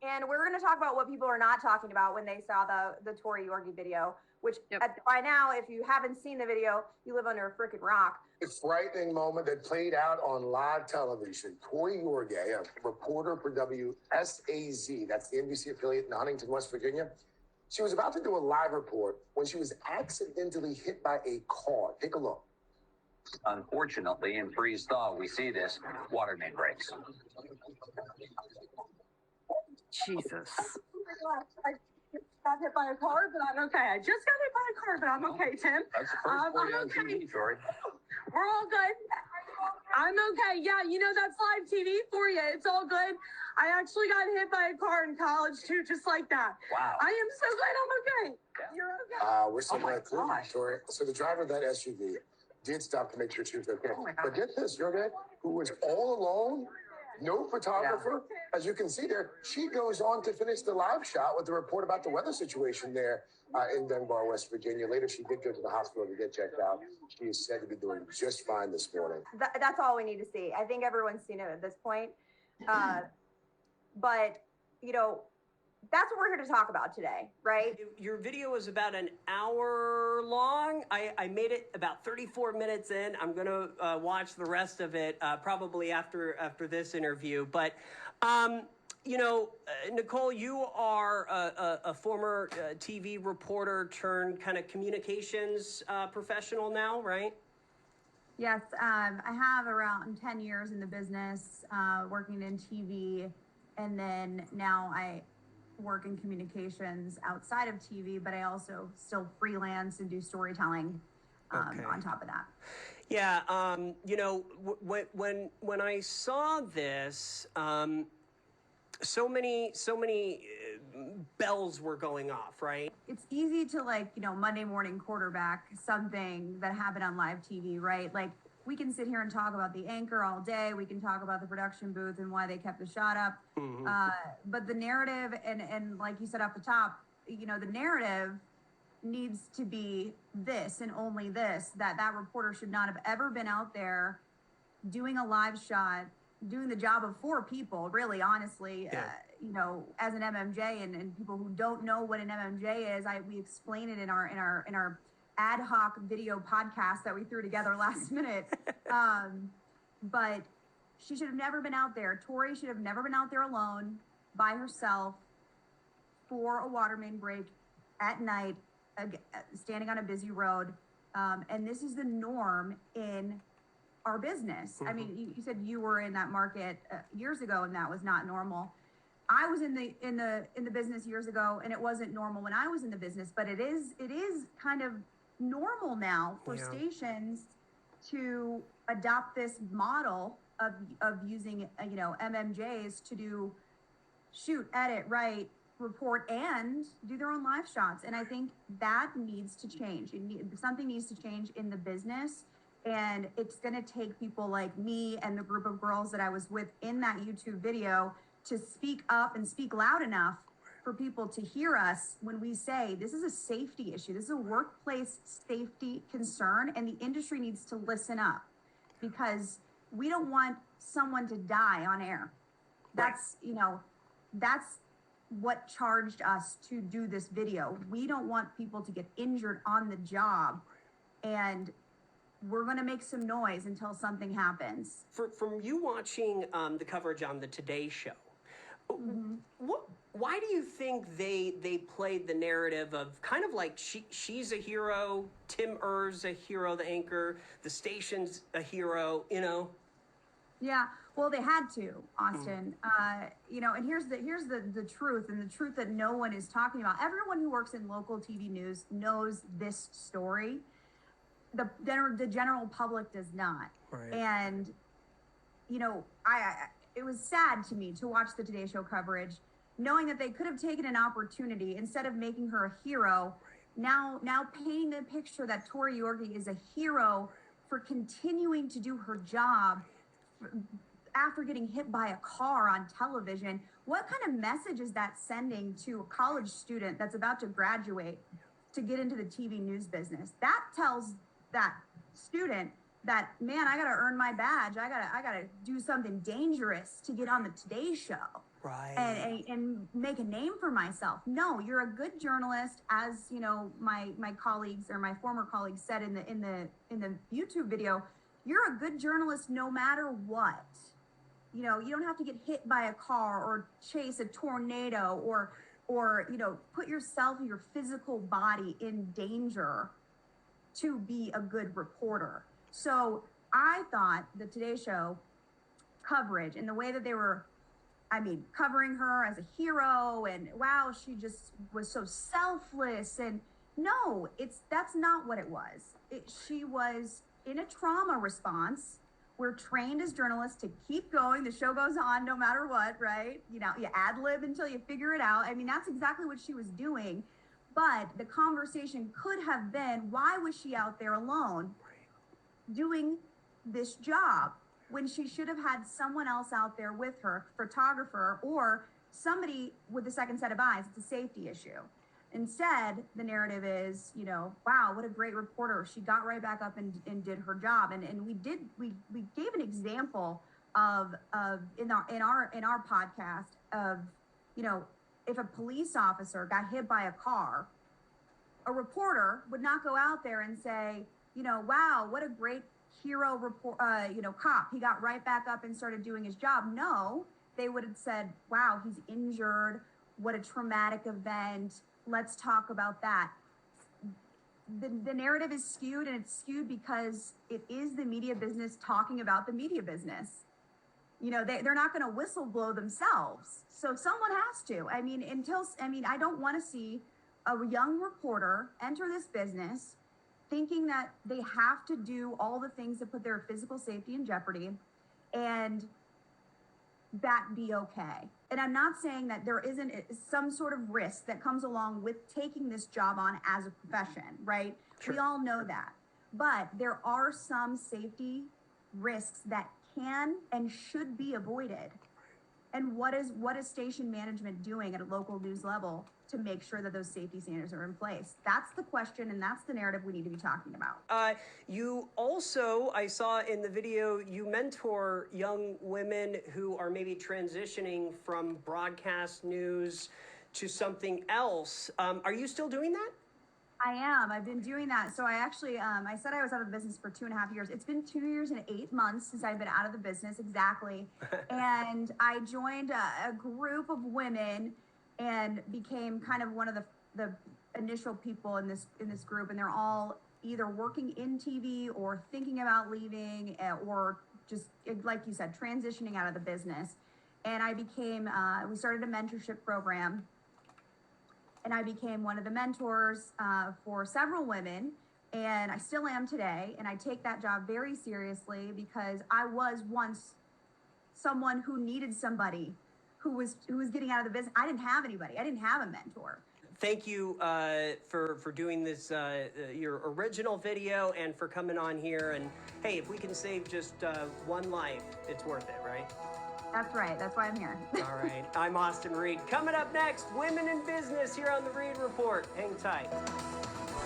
And we're going to talk about what people are not talking about when they saw the Tori Yorgey video, which by now, if you haven't seen the video, you live under a freaking rock. A frightening moment that played out on live television. Tori Yorgey, a reporter for WSAZ, that's the NBC affiliate in Huntington, West Virginia. She was about to do a live report when she was accidentally hit by a car. Take a look. Unfortunately, in freeze thaw, we see this water main breaks. Jesus. I got hit by a car, but I'm okay. I just got hit by a car, but I'm okay, Tim. That's the first point on okay. TV, Tori. We're all good. I'm okay. Yeah, that's live TV for you. It's all good. I actually got hit by a car in college, too, just like that. Wow. I am so glad I'm okay. Yeah. You're okay. We're so glad, Tori. So the driver of that SUV did stop to make sure she was okay. But get this, Yorgey, who was all alone, no photographer. Yeah. As you can see there, she goes on to finish the live shot with the report about the weather situation there in Dunbar, West Virginia. Later, she did go to the hospital to get checked out. She is said to be doing just fine this morning. That's all we need to see. I think everyone's seen it at this point. But, that's what we're here to talk about today, right? Your video is about an hour long. I made it about 34 minutes in. I'm going to watch the rest of it probably after this interview. But, Nicole, you are a former TV reporter turned kind of communications professional now, right? Yes, I have around 10 years in the business, working in TV, and then now I work in communications outside of TV, but I also still freelance and do storytelling on top of that. Yeah, when I saw this, so many bells were going off, right? It's easy to Monday morning quarterback something that happened on live TV, right? Like, we can sit here and talk about the anchor all day. We can talk about the production booth and why they kept the shot up. Mm-hmm. But the narrative, and like you said off the top, the narrative needs to be this and only this, that reporter should not have ever been out there doing a live shot, doing the job of 4 people, really, honestly, as an MMJ, and people who don't know what an MMJ is, we explain it in our ad hoc video podcast that we threw together last minute. But she should have never been out there. Tori should have never been out there alone by herself for a water main break at night, standing on a busy road. And this is the norm in our business. Mm-hmm. I mean, you said you were in that market years ago, and that was not normal. I was in the business years ago, and it wasn't normal when I was in the business, but it is kind of normal now for stations to adopt this model of using MMJs to do shoot, edit, write, report, and do their own live shots. And I think that needs to change. Something needs to change in the business, and it's going to take people like me and the group of girls that I was with in that YouTube video to speak up and speak loud enough for people to hear us when we say this is a safety issue. This is a workplace safety concern, and the industry needs to listen up, because we don't want someone to die on air. That's what charged us to do this video. We don't want people to get injured on the job, and we're going to make some noise until something happens. From you watching the coverage on the Today Show, mm-hmm. Why do you think they played the narrative of kind of like she's a hero, Tim Er's a hero, the anchor, the station's a hero, Yeah, well, they had to, Austin. And here's the truth, and the truth that no one is talking about. Everyone who works in local TV news knows this story. The general public does not. Right. And it was sad to me to watch the Today Show coverage, knowing that they could have taken an opportunity instead of making her a hero. Right. Now painting the picture that Tori Yorgey is a hero for continuing to do her job after getting hit by a car on television. What kind of message is that sending to a college student that's about to graduate to get into the TV news business? That tells that student that, man, I gotta earn my badge. I gotta do something dangerous to get on the Today Show. Right. And make a name for myself. No, you're a good journalist, as you know, my colleagues or my former colleagues said in the YouTube video. You're a good journalist no matter what. You know, you don't have to get hit by a car or chase a tornado or you know, put yourself and your physical body in danger to be a good reporter. So I thought the Today Show coverage and the way that they were, I mean, covering her as a hero and wow, she just was so selfless. And no, that's not what it was. She was in a trauma response. We're trained as journalists to keep going. The show goes on no matter what, right? You know, you ad lib until you figure it out. I mean, that's exactly what she was doing. But the conversation could have been, why was she out there alone doing this job when she should have had someone else out there with her, photographer or somebody with a second set of eyes? It's a safety issue. Instead, the narrative is, you know, wow, what a great reporter. She got right back up and did her job. And we gave an example of in our podcast of, you know, if a police officer got hit by a car, a reporter would not go out there and say, you know, wow, what a great hero cop. He got right back up and started doing his job. No, they would have said, wow, he's injured. What a traumatic event. Let's talk about that. The narrative is skewed, and it's skewed because it is the media business talking about the media business. You know, they're not going to whistleblow themselves. So someone has to. I mean, I don't want to see a young reporter enter this business thinking that they have to do all the things that put their physical safety in jeopardy and that be okay. And I'm not saying that there isn't some sort of risk that comes along with taking this job on as a profession, right? Sure. We all know that. But there are some safety risks that can and should be avoided. And what is station management doing at a local news level to make sure that those safety standards are in place? That's the question, and that's the narrative we need to be talking about. You also, I saw in the video, you mentor young women who are maybe transitioning from broadcast news to something else. Are you still doing that? I am. I've been doing that. So I actually, I said I was out of the business for 2.5 years. It's been 2 years and 8 months since I've been out of the business, exactly. And I joined a group of women and became kind of one of the initial people in this group. And they're all either working in TV or thinking about leaving or just, like you said, transitioning out of the business. And I became, we started a mentorship program. And I became one of the mentors for several women, and I still am today. And I take that job very seriously because I was once someone who needed somebody who was getting out of the business. I didn't have anybody. I didn't have a mentor. Thank you for doing this, your original video, and for coming on here. And hey, if we can save just one life, it's worth it, right? That's right. That's why I'm here. All right. I'm Austin Reed. Coming up next, Women in Business here on the Reed Report. Hang tight.